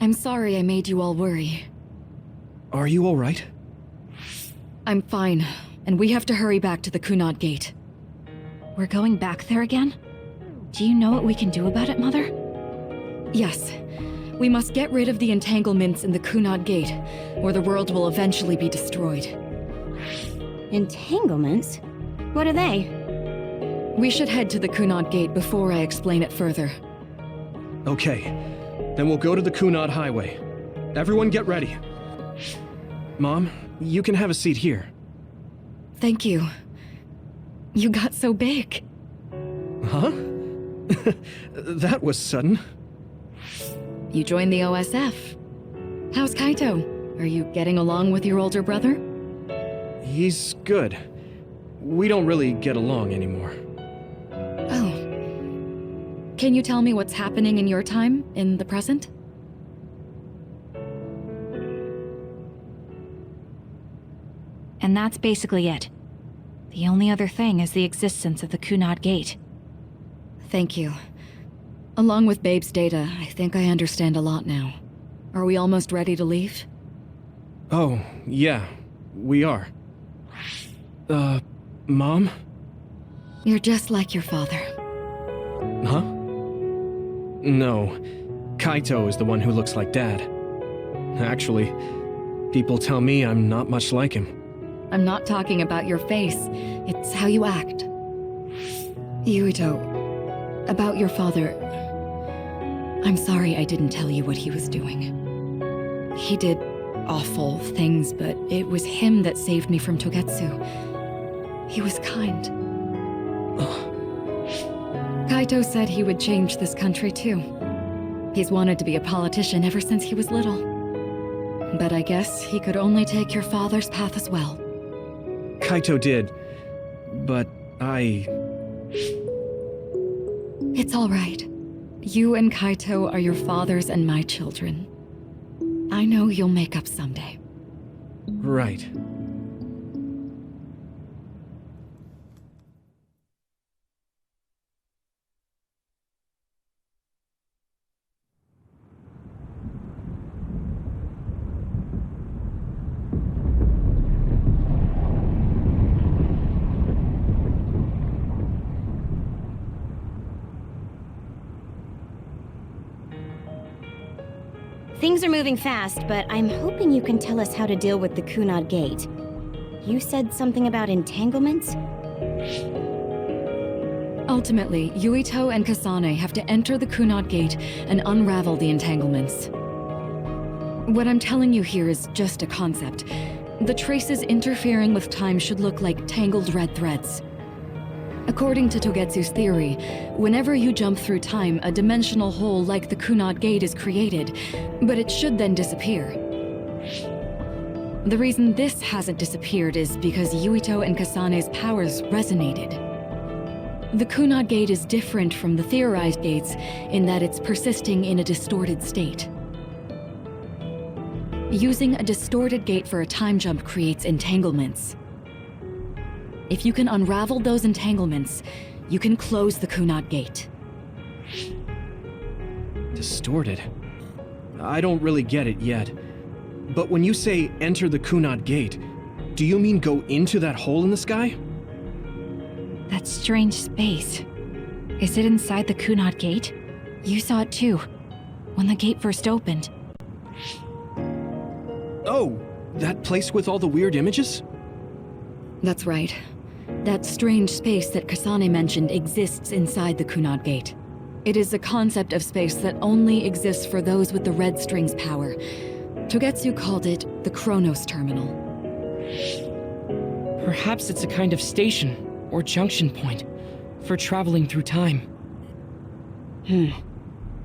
I'm sorry I made you all worry. Are you alright? I'm fine, and we have to hurry back to the Kunad Gate. We're going back there again? Do you know what we can do about it, Mother? Yes. We must get rid of the entanglements in the Kunad Gate, or the world will eventually be destroyed. Entanglements? What are they? We should head to the Kunad Gate before I explain it further. Okay. Then we'll go to the Kunad Highway. Everyone get ready. Mom, you can have a seat here. Thank you. You got so big. Huh? That was sudden. You joined the OSF. How's Kaito? Are you getting along with your older brother? He's good. We don't really get along anymore. Oh. Can you tell me what's happening in your time, in the present? And that's basically it. The only other thing is the existence of the Kunad Gate. Thank you. Along with Babe's data, I think I understand a lot now. Are we almost ready to leave? Oh, yeah. We are. Mom? You're just like your father. Huh? No. Kaito is the one who looks like Dad. Actually, people tell me I'm not much like him. I'm not talking about your face. It's how you act. Yuito, about your father... I'm sorry I didn't tell you what he was doing. He did awful things, but it was him that saved me from Togetsu. He was kind. Kaito said he would change this country too. He's wanted to be a politician ever since he was little. But I guess he could only take your father's path as well. Kaito did, but It's all right. You and Kaito are your father's and my children. I know you'll make up someday. Right. Things are moving fast, but I'm hoping you can tell us how to deal with the Kunad Gate. You said something about entanglements? Ultimately, Yuito and Kasane have to enter the Kunad Gate and unravel the entanglements. What I'm telling you here is just a concept. The traces interfering with time should look like tangled red threads. According to Togetsu's theory, whenever you jump through time, a dimensional hole like the Kunad Gate is created, but it should then disappear. The reason this hasn't disappeared is because Yuito and Kasane's powers resonated. The Kunad Gate is different from the theorized gates in that it's persisting in a distorted state. Using a distorted gate for a time jump creates entanglements. If you can unravel those entanglements, you can close the Kunad Gate. Distorted? I don't really get it yet. But when you say enter the Kunad Gate, do you mean go into that hole in the sky? That strange space. Is it inside the Kunad Gate? You saw it too, when the gate first opened. Oh, that place with all the weird images? That's right. That strange space that Kasane mentioned exists inside the Kunad Gate. It is a concept of space that only exists for those with the red string's power. Togetsu called it the Chronos Terminal. Perhaps it's a kind of station, or junction point, for traveling through time.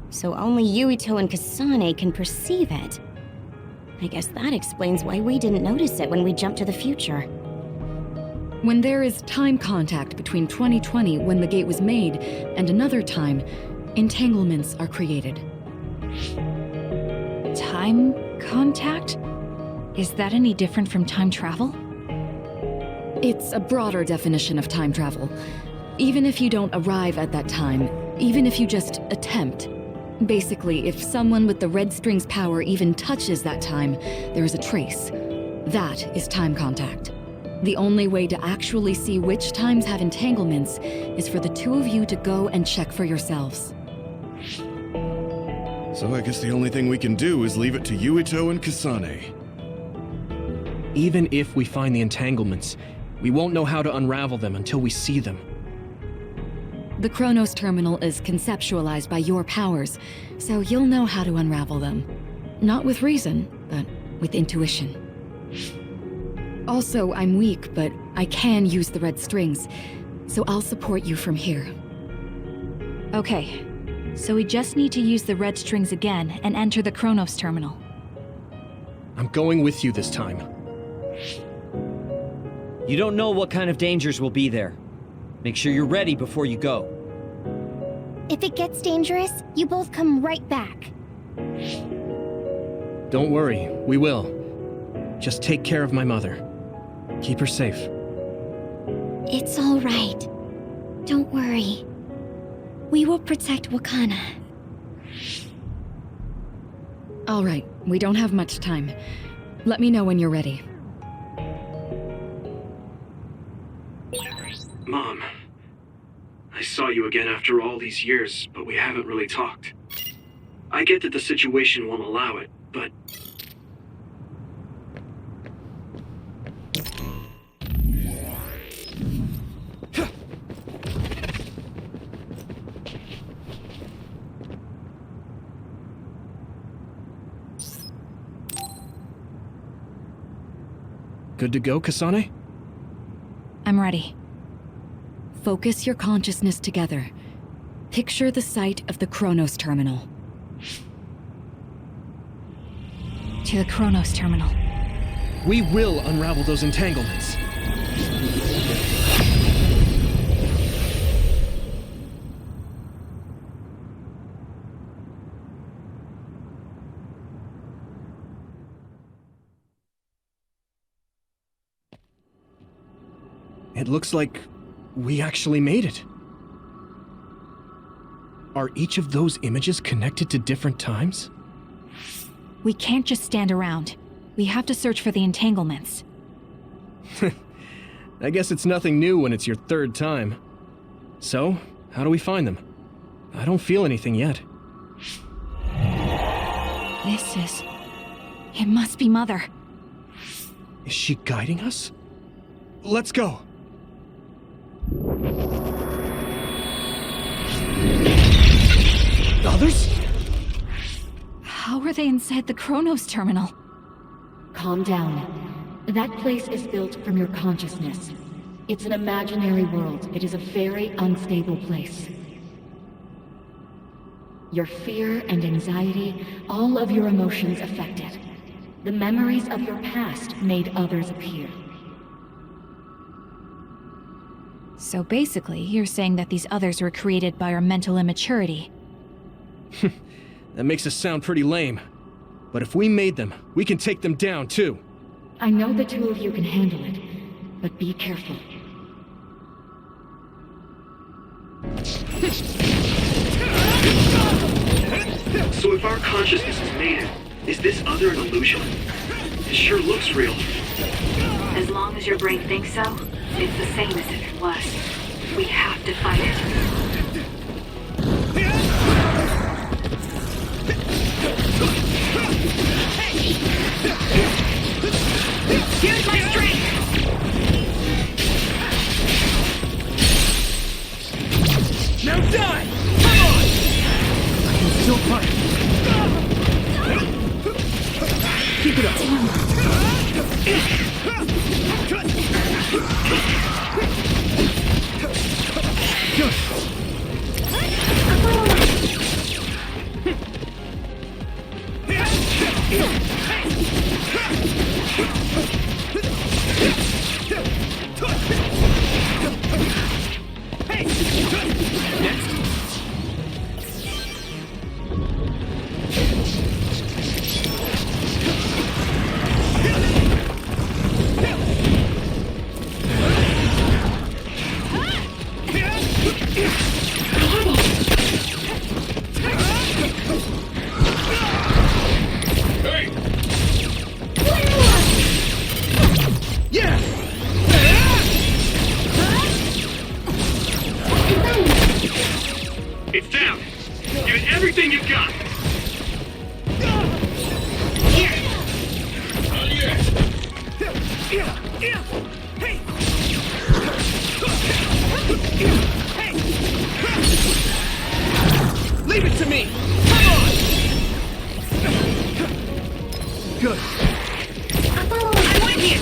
So only Yuito and Kasane can perceive it. I guess that explains why we didn't notice it when we jumped to the future. When there is time contact between 2020, when the gate was made, and another time, entanglements are created. Time contact? Is that any different from time travel? It's a broader definition of time travel. Even if you don't arrive at that time, even if you just attempt, Basically, if someone with the red string's power even touches that time, there is a trace. That is time contact. The only way to actually see which times have entanglements is for the two of you to go and check for yourselves. So I guess the only thing we can do is leave it to Yuito and Kasane. Even if we find the entanglements, we won't know how to unravel them until we see them. The Chronos terminal is conceptualized by your powers, so you'll know how to unravel them. Not with reason, but with intuition. Also, I'm weak, but I can use the red strings, so I'll support you from here. Okay, so we just need to use the red strings again and enter the Chronos terminal. I'm going with you this time. You don't know what kind of dangers will be there. Make sure you're ready before you go. If it gets dangerous, you both come right back. Don't worry, we will. Just take care of my mother. Keep her safe. It's all right. Don't worry. We will protect Wakana. All right, we don't have much time. Let me know when you're ready. Mom, I saw you again after all these years, but we haven't really talked. I get that the situation won't allow it, but... Good to go, Kasane? I'm ready. Focus your consciousness together. Picture the site of the Chronos terminal. To the Chronos terminal. We will unravel those entanglements. It looks like we actually made it. Are each of those images connected to different times? We can't just stand around. We have to search for the entanglements. I guess it's nothing new when it's your third time. So, how do we find them? I don't feel anything yet. It must be Mother. Is she guiding us? Let's go! Others? How are they inside the Chronos terminal? Calm down. That place is built from your consciousness. It's an imaginary world. It is a very unstable place. Your fear and anxiety, all of your emotions affected. The memories of your past made others appear. So basically, you're saying that these others were created by our mental immaturity. That makes us sound pretty lame. But if we made them, we can take them down, too. I know the two of you can handle it, but be careful. So if our consciousness is made, is this other an illusion? It sure looks real. As long as your brain thinks so, it's the same as if it was. We have to fight it. Use my strength! Now die! Come on! I can still fight. Keep it up. Good. It's down! Give it everything you've got! Leave it to me! Come on! Good. I'm with you!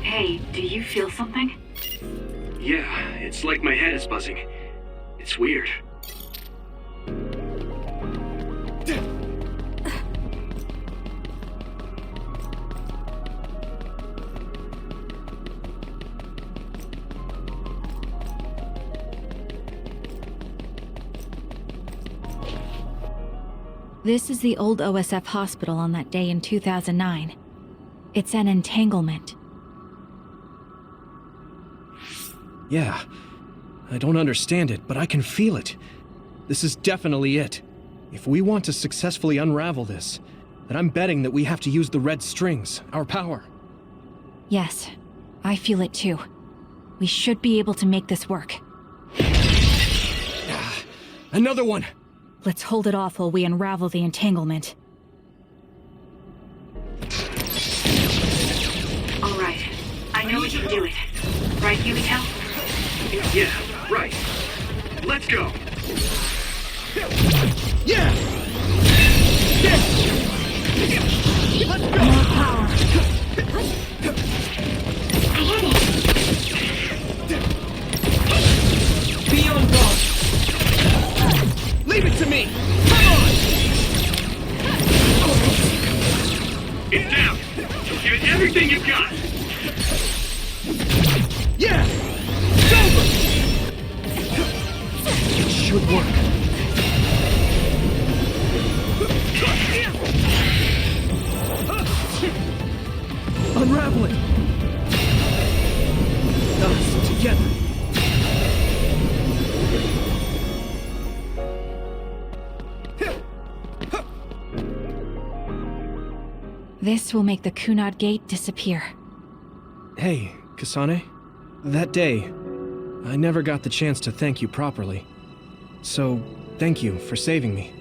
Hey, do you feel something? Yeah, it's like my head is buzzing. It's weird. This is the old OSF hospital on that day in 2009. It's an entanglement. Yeah. I don't understand it, but I can feel it. This is definitely it. If we want to successfully unravel this, then I'm betting that we have to use the red strings, our power. Yes, I feel it too. We should be able to make this work. Another one! Let's hold it off while we unravel the entanglement. All right. I know we can do it. Right, Yuito? Yeah, right. Let's go! Yeah! Let's go! More power. I had it! Be on guard! Leave it to me! Come on! It's down! Give it everything you've got! Yeah! It's over! It should work. Unravel it! Us together. This will make the Kunad Gate disappear. Hey, Kasane. That day, I never got the chance to thank you properly. So, thank you for saving me.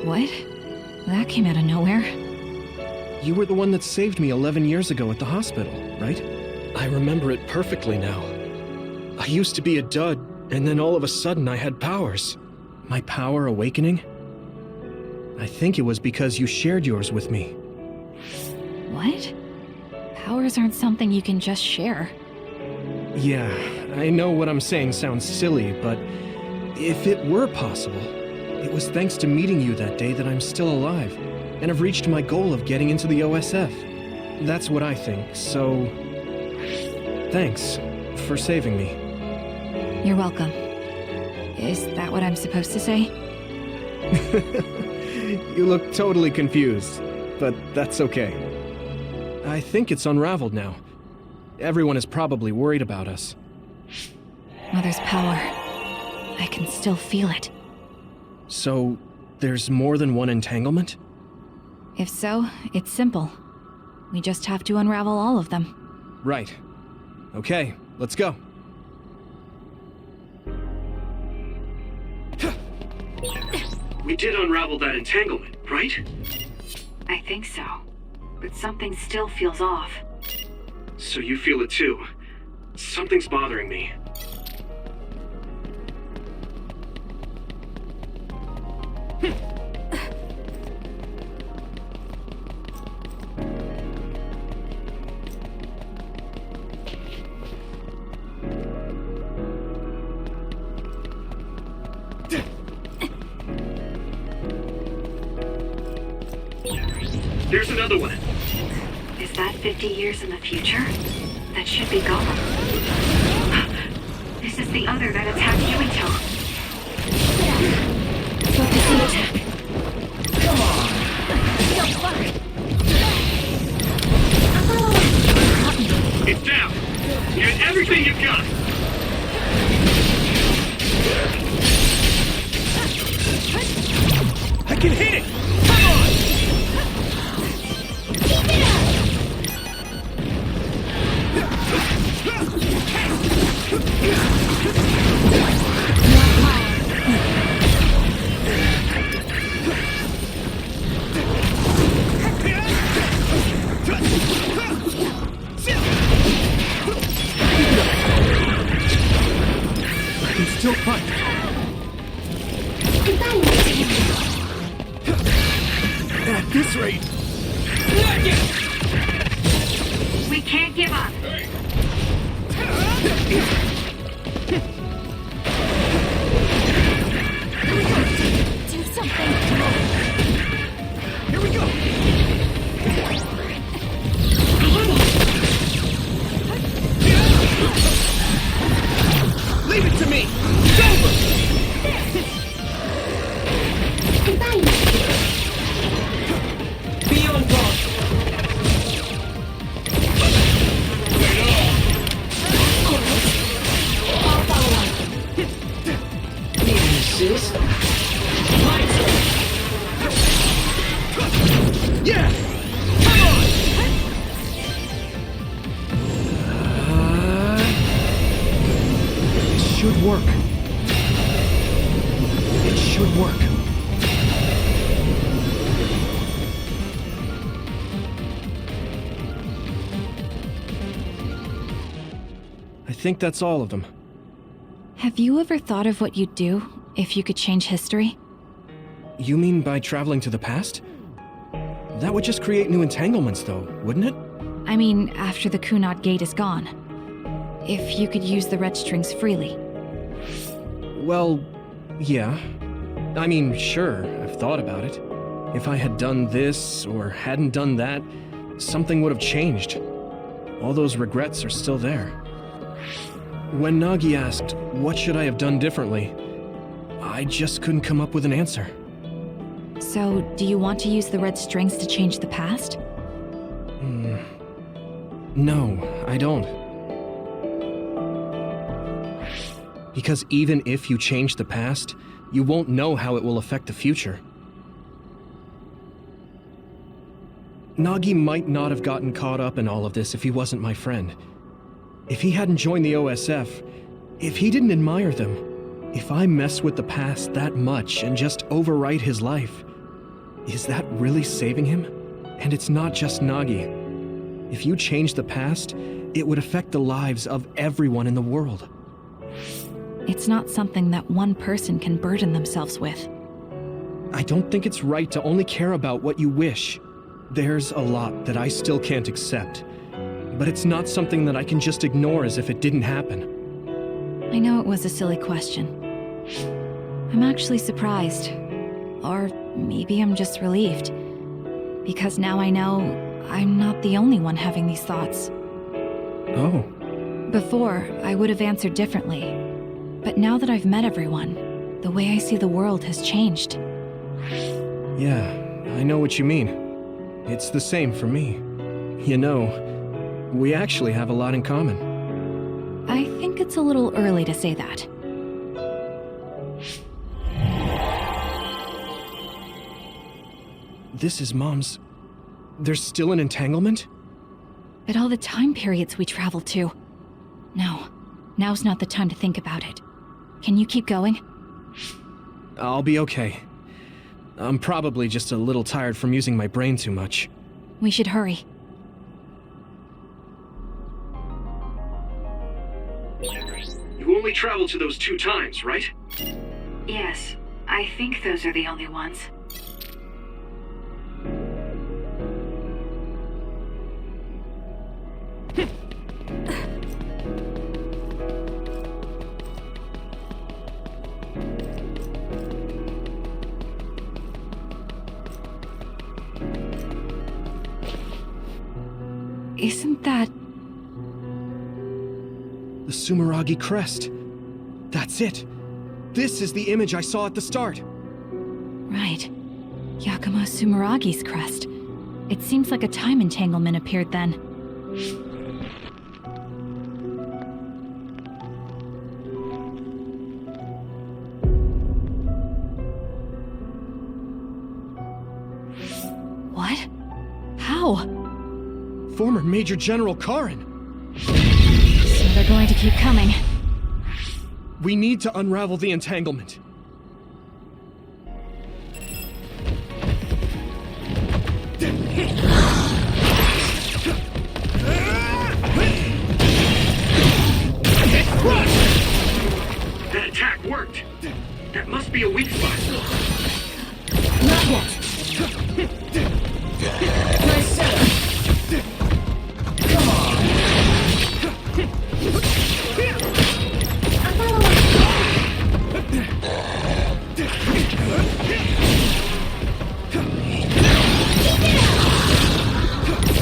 What? That came out of nowhere. You were the one that saved me 11 years ago at the hospital, right? I remember it perfectly now. I used to be a dud, and then all of a sudden I had powers. My power awakening? I think it was because you shared yours with me. What? Powers aren't something you can just share. Yeah, I know what I'm saying sounds silly, but if it were possible, it was thanks to meeting you that day that I'm still alive, and have reached my goal of getting into the OSF. That's what I think, so... Thanks for saving me. You're welcome. Is that what I'm supposed to say? You look totally confused, but that's okay. I think it's unraveled now. Everyone is probably worried about us. Mother's power. I can still feel it. So, there's more than one entanglement? If so, it's simple. We just have to unravel all of them. Right. Okay, let's go. We did unravel that entanglement, right? I think so. But something still feels off. So you feel it too. Something's bothering me. There's another one. Is that 50 years in the future? That should be gone. This is the other that attacked Yuito. Focusing attack. Come on! It's down! Get everything you've got! can hit it! I can still fight. At this rate... We can't give up. Do something! Here we go! Leave it to me! It's over! Be on guard! Need an assist? Yeah! Come on! It should work. It should work. I think that's all of them. Have you ever thought of what you'd do if you could change history? You mean by traveling to the past? That would just create new entanglements, though, wouldn't it? I mean, after the Kunad Gate is gone. If you could use the red strings freely. Well, yeah. I mean, sure, I've thought about it. If I had done this, or hadn't done that, something would have changed. All those regrets are still there. When Nagi asked, what should I have done differently, I just couldn't come up with an answer. So, do you want to use the red strings to change the past? No, I don't. Because even if you change the past, you won't know how it will affect the future. Nagi might not have gotten caught up in all of this if he wasn't my friend. If he hadn't joined the OSF, if he didn't admire them, if I mess with the past that much and just overwrite his life, is that really saving him? And it's not just Nagi. If you change the past, it would affect the lives of everyone in the world. It's not something that one person can burden themselves with. I don't think it's right to only care about what you wish. There's a lot that I still can't accept, but it's not something that I can just ignore as if it didn't happen. I know it was a silly question. I'm actually surprised. Or maybe I'm just relieved. Because now I know I'm not the only one having these thoughts. Oh. Before, I would have answered differently. But now that I've met everyone, the way I see the world has changed. Yeah, I know what you mean. It's the same for me. You know, we actually have a lot in common. I think it's a little early to say that. This is Mom's... There's still an entanglement? But all the time periods we traveled to. No, now's not the time to think about it. Can you keep going? I'll be okay. I'm probably just a little tired from using my brain too much. We should hurry. You only traveled to those 2 times, right? Yes, I think those are the only ones. Isn't that... The Sumeragi crest. That's it. This is the image I saw at the start. Right. Yakumo Sumeragi's crest. It seems like a time entanglement appeared then. Former Major General Karin. So they're going to keep coming. We need to unravel the entanglement. That attack worked. That must be a weak spot. Not yet. Nice setup. Come on.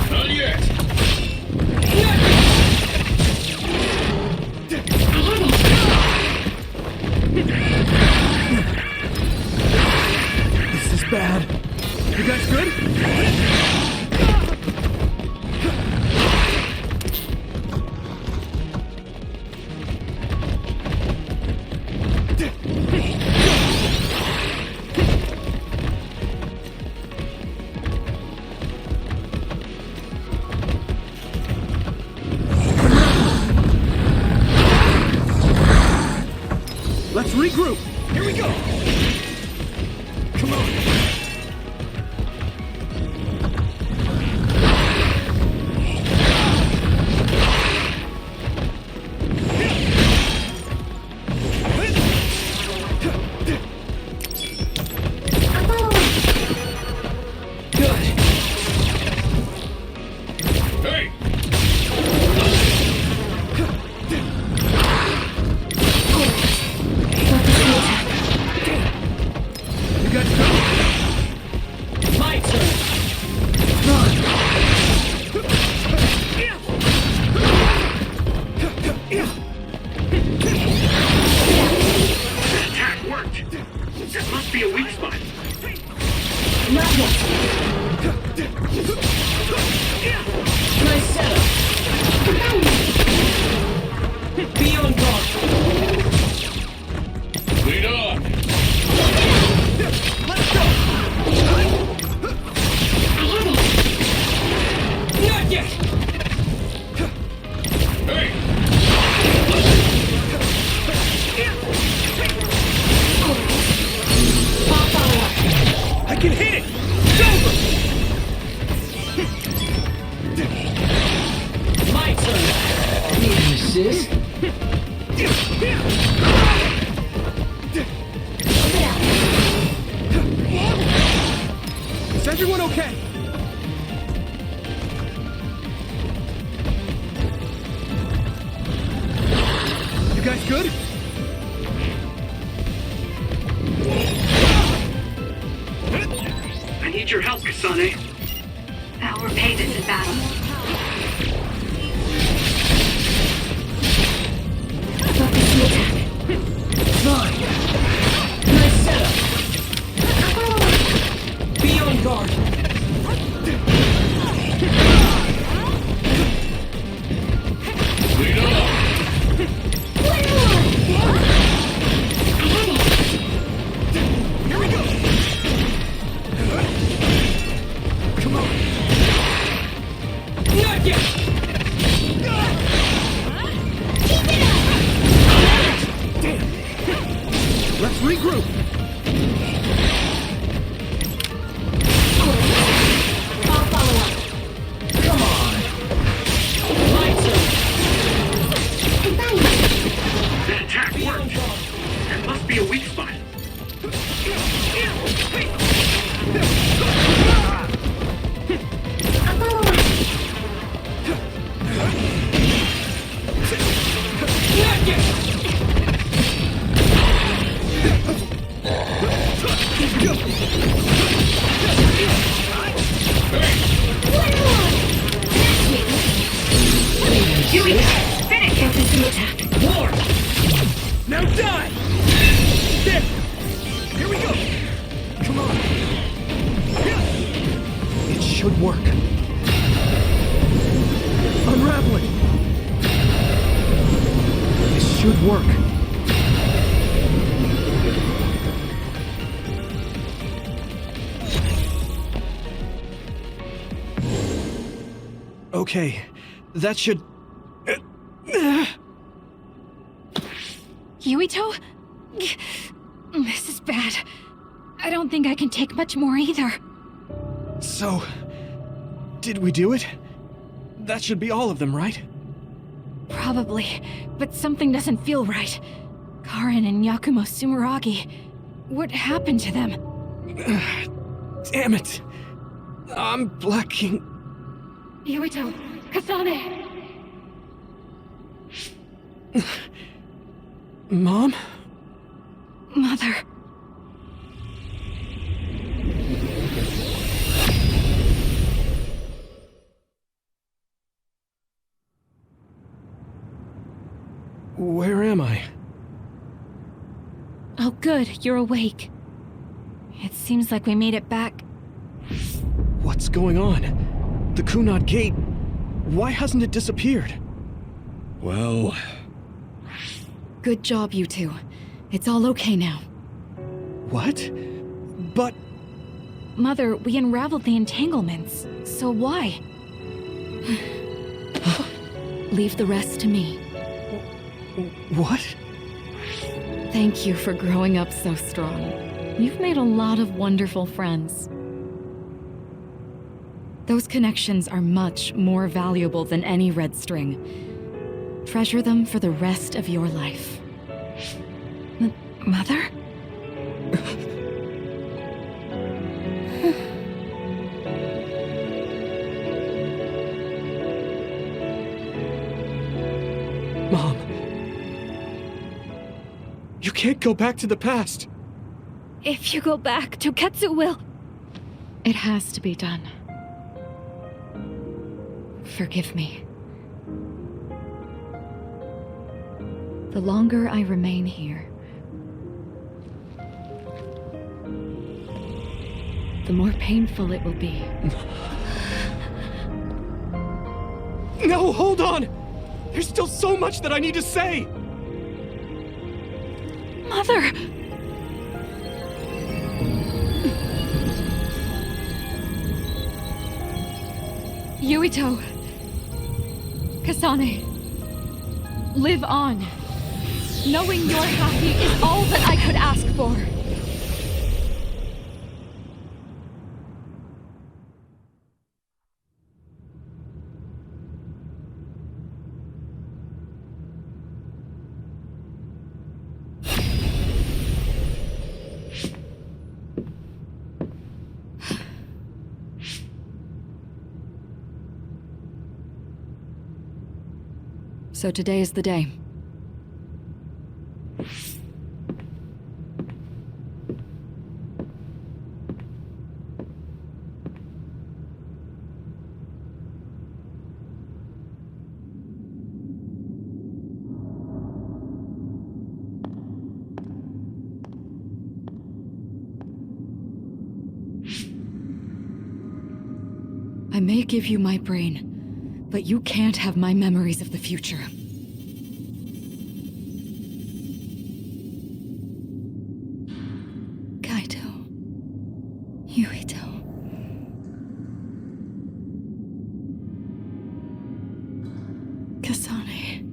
Not yet. This is bad. You guys good? Let's regroup. Here we go. Come on. Hey! You guys good? My turn. That attack worked. That must be a weak spot. Not yet. Nice setup. Be on guard. Lead on. Not yet. Hey! I can hit it! It's over! My turn. Need an assist? Is everyone okay? You guys good? I need your help, Kasane. Our pages in battle. Focus the attack. Fine. Nice setup. Be on guard. Lead on. Here we go! Come on! Not yet. Damn! Let's regroup! I'll follow up. Come on. My turn. That attack Be on worked. guard. That must be a weak spot. I'll follow up. Not yet. Yuito, finish! Focus the attack. War. Now die! There! Okay, that should... Yuito? This is bad. I don't think I can take much more either. So, did we do it? That should be all of them, right? Probably, but something doesn't feel right. Karen and Yakumo Sumeragi. What happened to them? Damn it! I'm blacking... Yuito! Kasane! Mom? Mother... Where am I? Oh good, you're awake. It seems like we made it back. What's going on? The Kunad Gate... Why hasn't it disappeared? Well... Good job, you two. It's all okay now. What? But... Mother, we unraveled the entanglements, so why? Leave the rest to me. What? Thank you for growing up so strong. You've made a lot of wonderful friends. Those connections are much more valuable than any red string. Treasure them for the rest of your life. Mother? Mom. You can't go back to the past. If you go back, Toketsu will... It has to be done. Forgive me. The longer I remain here, the more painful it will be. No, hold on! There's still so much that I need to say! Mother! Yuito! Kasane! Live on! Knowing you're happy is all that I could ask for! So today is the day. I may give you my brain, but you can't have my memories of the future. Kaito. Yuito. Kasane.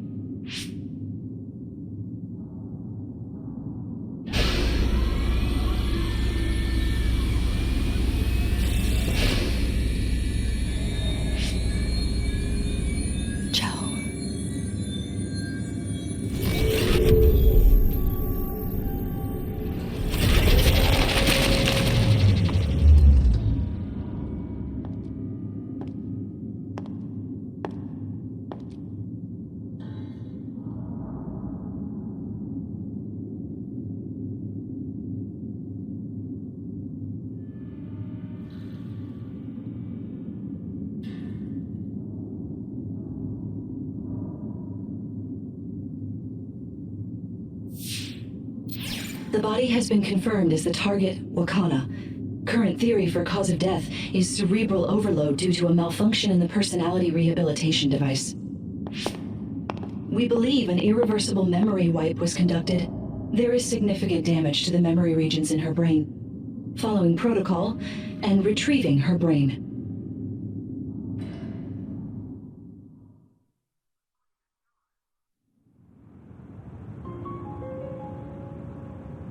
The body has been confirmed as the target, Wakana. Current theory for cause of death is cerebral overload due to a malfunction in the personality rehabilitation device. We believe an irreversible memory wipe was conducted. There is significant damage to the memory regions in her brain. Following protocol and retrieving her brain.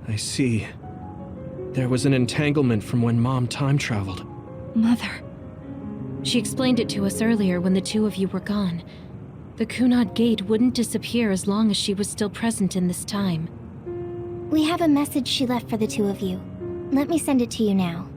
I see. There was an entanglement from when Mom time traveled. Mother. She explained it to us earlier when the two of you were gone. The Kunad Gate wouldn't disappear as long as she was still present in this time. We have a message she left for the two of you. Let me send it to you now.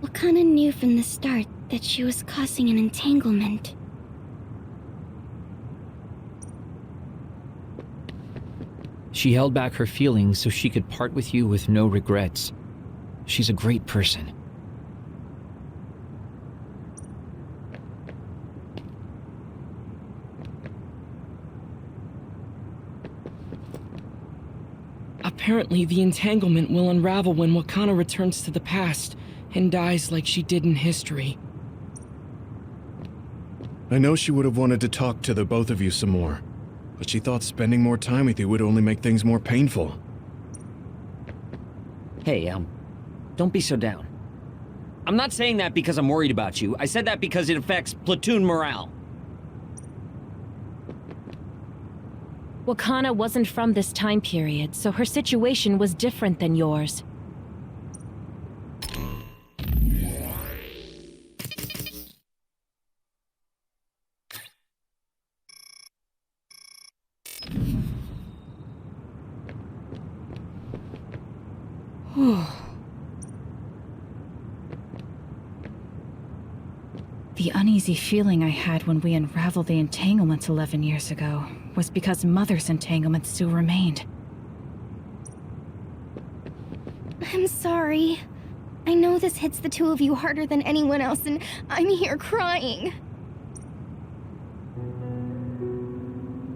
Wakana knew from the start that she was causing an entanglement. She held back her feelings so she could part with you with no regrets. She's a great person. Apparently, the entanglement will unravel when Wakana returns to the past and dies like she did in history. I know she would have wanted to talk to the both of you some more, but she thought spending more time with you would only make things more painful. Hey, don't be so down. I'm not saying that because I'm worried about you. I said that because it affects platoon morale. Wakana wasn't from this time period, so her situation was different than yours. The uneasy feeling I had when we unraveled the entanglements 11 years ago was because Mother's entanglement still remained. I'm sorry. I know this hits the two of you harder than anyone else, and I'm here crying.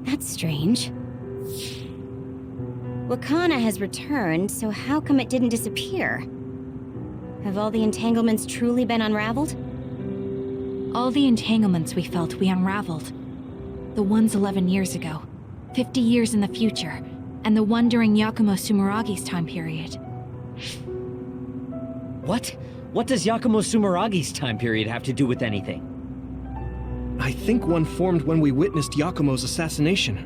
That's strange. Wakana has returned, so how come it didn't disappear? Have all the entanglements truly been unraveled? All the entanglements we felt we unraveled. The ones 11 years ago, 50 years in the future, and the one during Yakumo Sumeragi's time period. What? What does Yakumo Sumeragi's time period have to do with anything? I think one formed when we witnessed Yakumo's assassination.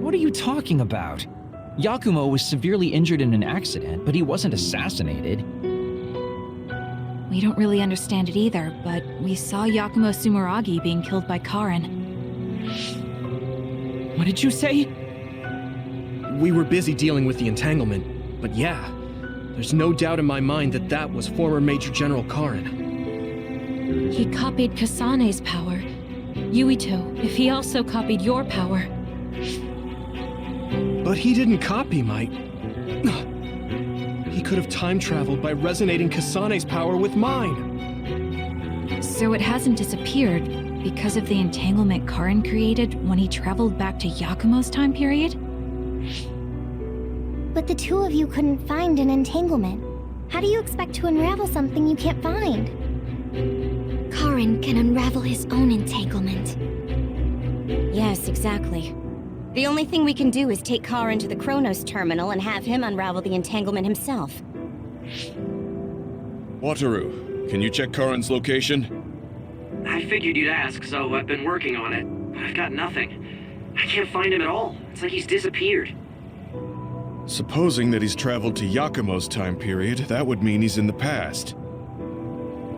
What are you talking about? Yakumo was severely injured in an accident, but he wasn't assassinated. We don't really understand it either, but we saw Yakumo Sumeragi being killed by Karin. What did you say? We were busy dealing with the entanglement, but yeah, there's no doubt in my mind that that was former Major General Karin. He copied Kasane's power. Yuito, if he also copied your power. But he didn't copy my... He could have time-traveled by resonating Kasane's power with mine. So it hasn't disappeared because of the entanglement Karin created when he traveled back to Yakumo's time period? But the two of you couldn't find an entanglement. How do you expect to unravel something you can't find? Karin can unravel his own entanglement. Yes, exactly. The only thing we can do is take Karin to the Chronos terminal and have him unravel the entanglement himself. Wataru, can you check Karin's location? I figured you'd ask, so I've been working on it. But I've got nothing. I can't find him at all. It's like he's disappeared. Supposing that he's traveled to Yakumo's time period, that would mean he's in the past.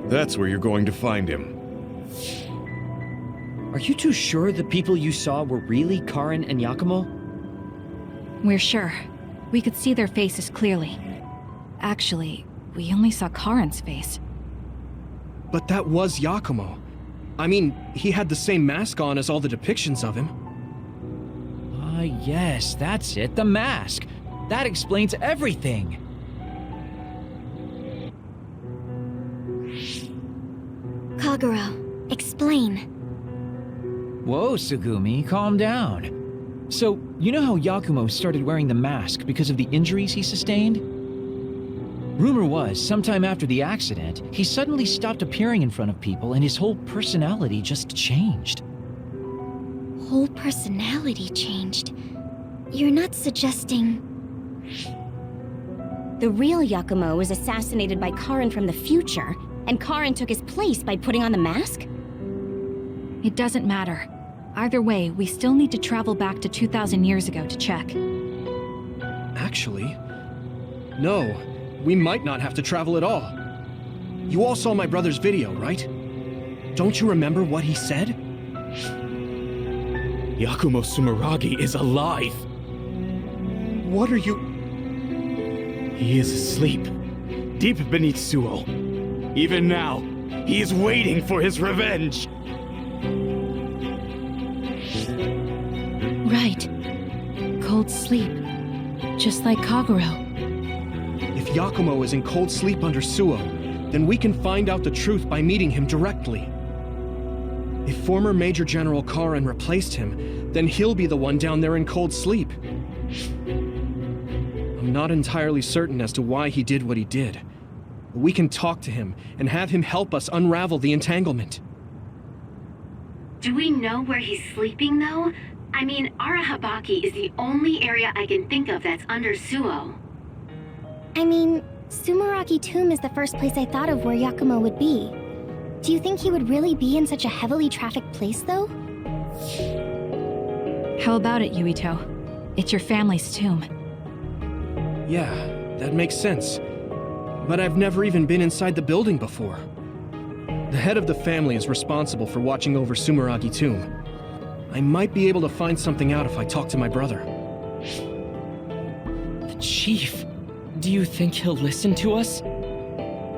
That's where you're going to find him. Are you too sure the people you saw were really Karin and Yakumo? We're sure. We could see their faces clearly. Actually, we only saw Karin's face. But that was Yakumo. I mean, he had the same mask on as all the depictions of him. Ah, yes, that's it, the mask. That explains everything. Kagero, explain. Whoa, Sugumi, calm down. So, you know how Yakumo started wearing the mask because of the injuries he sustained? Rumor was, sometime after the accident, he suddenly stopped appearing in front of people and his whole personality just changed. Whole personality changed? You're not suggesting... The real Yakumo was assassinated by Karin from the future, and Karin took his place by putting on the mask? It doesn't matter. Either way, we still need to travel back to 2,000 years ago to check. Actually, no. We might not have to travel at all. You all saw my brother's video, right? Don't you remember what he said? Yakumo Sumeragi is alive! What are you... He is asleep, deep beneath Suo. Even now, he is waiting for his revenge! Right. Cold sleep. Just like Kagero. If Yakumo is in cold sleep under Suo, then we can find out the truth by meeting him directly. If former Major General Karin replaced him, then he'll be the one down there in cold sleep. I'm not entirely certain as to why he did what he did. But we can talk to him and have him help us unravel the entanglement. Do we know where he's sleeping, though? I mean, Arahabaki is the only area I can think of that's under Suo. I mean, Sumeragi Tomb is the first place I thought of where Yakumo would be. Do you think he would really be in such a heavily trafficked place, though? How about it, Yuito? It's your family's tomb. Yeah, that makes sense. But I've never even been inside the building before. The head of the family is responsible for watching over Sumeragi Tomb. I might be able to find something out if I talk to my brother. The chief. Do you think he'll listen to us?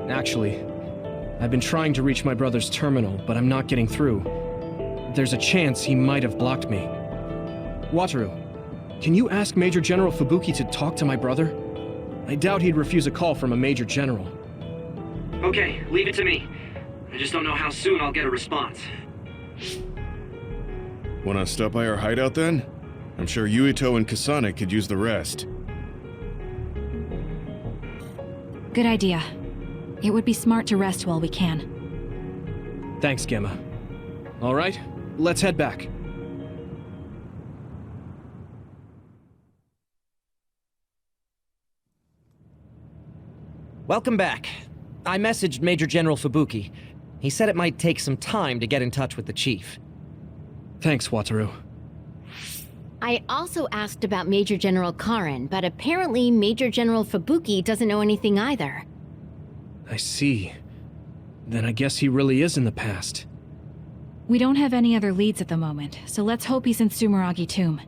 Actually, I've been trying to reach my brother's terminal, but I'm not getting through. There's a chance he might have blocked me. Wataru, can you ask Major General Fubuki to talk to my brother? I doubt he'd refuse a call from a Major General. Okay, leave it to me. I just don't know how soon I'll get a response. Wanna stop by our hideout then? I'm sure Yuito and Kasane could use the rest. Good idea. It would be smart to rest while we can. Thanks, Gemma. All right, let's head back. Welcome back. I messaged Major General Fubuki. He said it might take some time to get in touch with the chief. Thanks, Wataru. I also asked about Major General Karen, but apparently Major General Fubuki doesn't know anything either. I see. Then I guess he really is in the past. We don't have any other leads at the moment, so let's hope he's in Sumeragi Tomb.